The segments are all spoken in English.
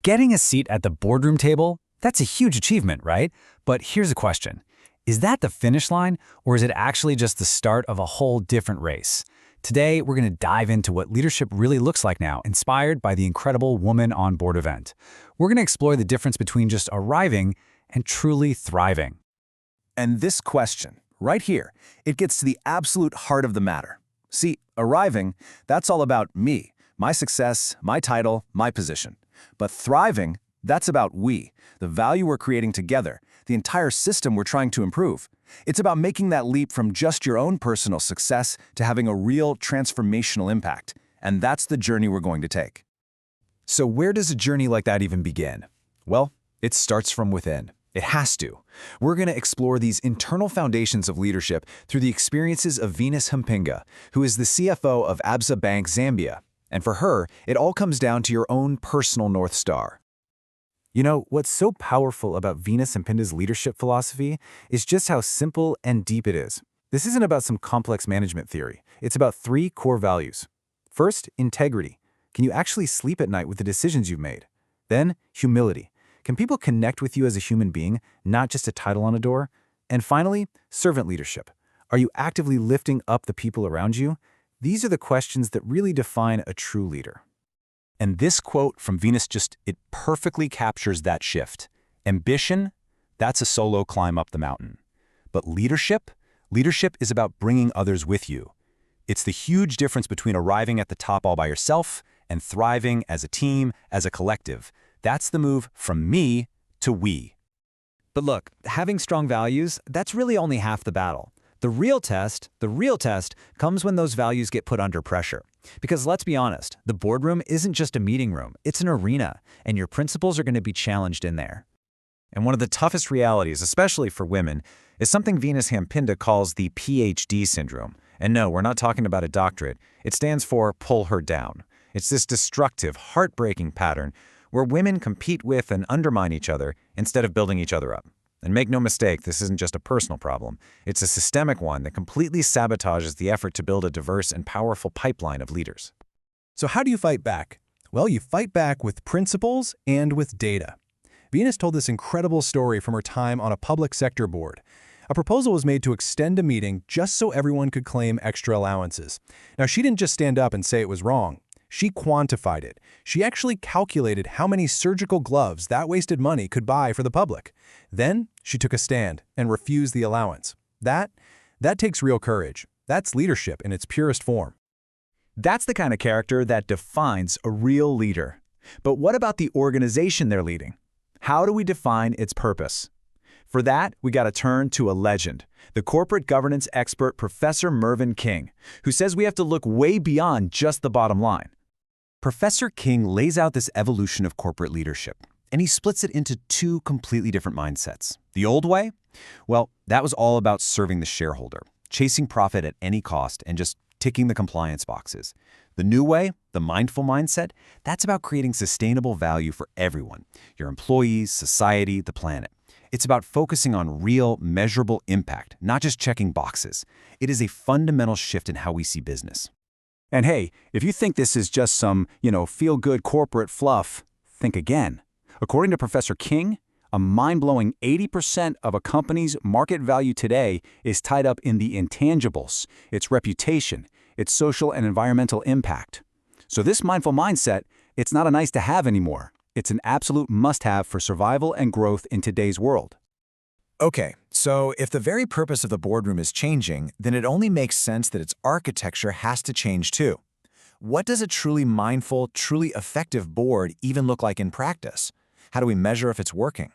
Getting a seat at the boardroom table, that's a huge achievement, right? But here's a question. Is that the finish line, or is it actually just the start of a whole different race? Today, we're going to dive into what leadership really looks like now, inspired by the incredible Woman on Board event. We're going to explore the difference between just arriving and truly thriving. And this question, right here, it gets to the absolute heart of the matter. See, arriving, that's all about me, my success, my title, my position. But thriving, that's about we, the value we're creating together, the entire system we're trying to improve. It's about making that leap from just your own personal success to having a real transformational impact. And that's the journey we're going to take. So where does a journey like that even begin? Well, it starts from within. It has to. We're going to explore these internal foundations of leadership through the experiences of Venus Hampinda, who is the CFO of ABSA Bank Zambia. And for her, it all comes down to your own personal North Star. You know, what's so powerful about Venus Hampinda's leadership philosophy is just how simple and deep it is. This isn't about some complex management theory. It's about 3 core values. First, integrity. Can you actually sleep at night with the decisions you've made? Then, humility. Can people connect with you as a human being, not just a title on a door? And finally, servant leadership. Are you actively lifting up the people around you? These are the questions that really define a true leader. And this quote from Venus it perfectly captures that shift. Ambition, that's a solo climb up the mountain. But leadership is about bringing others with you. It's the huge difference between arriving at the top all by yourself and thriving as a team, as a collective. That's the move from me to we. But look, having strong values, that's really only half the battle. The real test comes when those values get put under pressure. Because let's be honest, the boardroom isn't just a meeting room, it's an arena, and your principles are going to be challenged in there. And one of the toughest realities, especially for women, is something Venus Hampinda calls the PhD syndrome. And no, we're not talking about a doctorate. It stands for pull her down. It's this destructive, heartbreaking pattern where women compete with and undermine each other instead of building each other up. And make no mistake, this isn't just a personal problem. It's a systemic one that completely sabotages the effort to build a diverse and powerful pipeline of leaders. So how do you fight back? Well, you fight back with principles and with data. Venus told this incredible story from her time on a public sector board. A proposal was made to extend a meeting just so everyone could claim extra allowances. Now, she didn't just stand up and say it was wrong. She quantified it. She actually calculated how many surgical gloves that wasted money could buy for the public. Then she took a stand and refused the allowance. That takes real courage. That's leadership in its purest form. That's the kind of character that defines a real leader. But what about the organization they're leading? How do we define its purpose? For that, we got to turn to a legend, the corporate governance expert Professor Mervyn King, who says we have to look way beyond just the bottom line. Professor King lays out this evolution of corporate leadership, and he splits it into 2 completely different mindsets. The old way? Well, that was all about serving the shareholder, chasing profit at any cost, and just ticking the compliance boxes. The new way, the mindful mindset, that's about creating sustainable value for everyone, your employees, society, the planet. It's about focusing on real, measurable impact, not just checking boxes. It is a fundamental shift in how we see business. And hey, if you think this is just some, feel-good corporate fluff, think again. According to Professor King, a mind-blowing 80% of a company's market value today is tied up in the intangibles, its reputation, its social and environmental impact. So this mindful mindset, it's not a nice-to-have anymore. It's an absolute must-have for survival and growth in today's world. Okay, so if the very purpose of the boardroom is changing, then it only makes sense that its architecture has to change too. What does a truly mindful, truly effective board even look like in practice? How do we measure if it's working?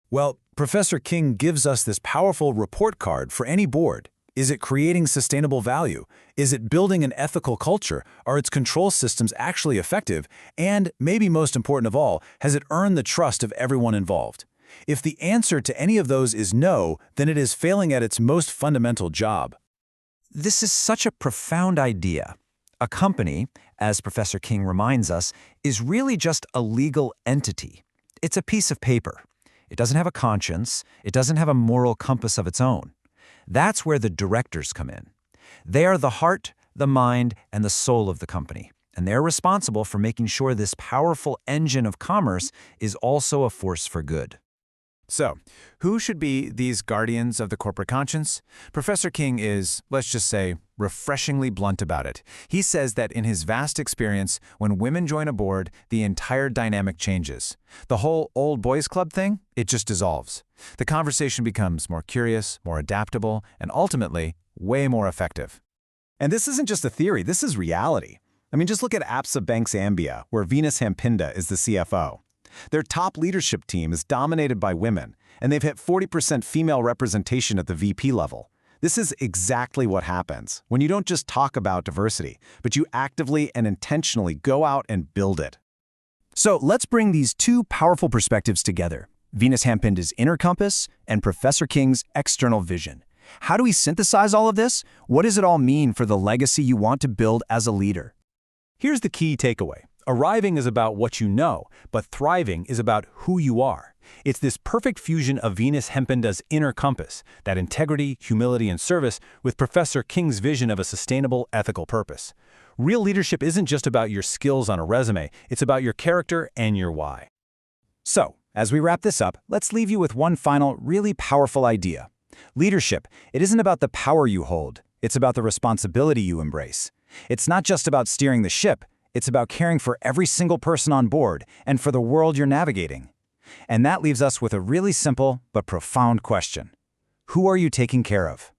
Well, Professor King gives us this powerful report card for any board. Is it creating sustainable value? Is it building an ethical culture? Are its control systems actually effective? And, maybe most important of all, has it earned the trust of everyone involved? If the answer to any of those is no, then it is failing at its most fundamental job. This is such a profound idea. A company, as Professor King reminds us, is really just a legal entity. It's a piece of paper. It doesn't have a conscience. It doesn't have a moral compass of its own. That's where the directors come in. They are the heart, the mind, and the soul of the company. and they're responsible for making sure this powerful engine of commerce is also a force for good. So, who should be these guardians of the corporate conscience? Professor King is, let's just say, refreshingly blunt about it. He says that in his vast experience, when women join a board, the entire dynamic changes. The whole old boys club thing, it just dissolves. The conversation becomes more curious, more adaptable, and ultimately, way more effective. And this isn't just a theory, this is reality. I mean, just look at ABSA Bank Zambia, where Venus Hampinda is the CFO. Their top leadership team is dominated by women, and they've hit 40% female representation at the VP level. This is exactly what happens when you don't just talk about diversity, but you actively and intentionally go out and build it. So let's bring these two powerful perspectives together, Venus Hampinda's inner compass and Professor King's external vision. How do we synthesize all of this? What does it all mean for the legacy you want to build as a leader? Here's the key takeaway. Arriving is about what you know, but thriving is about who you are. It's this perfect fusion of Venus Hampinda's inner compass, that integrity, humility, and service, with Professor King's vision of a sustainable, ethical purpose. Real leadership isn't just about your skills on a resume, it's about your character and your why. So, as we wrap this up, let's leave you with one final, really powerful idea. Leadership, it isn't about the power you hold, it's about the responsibility you embrace. It's not just about steering the ship, it's about caring for every single person on board and for the world you're navigating. And that leaves us with a really simple but profound question. Who are you taking care of?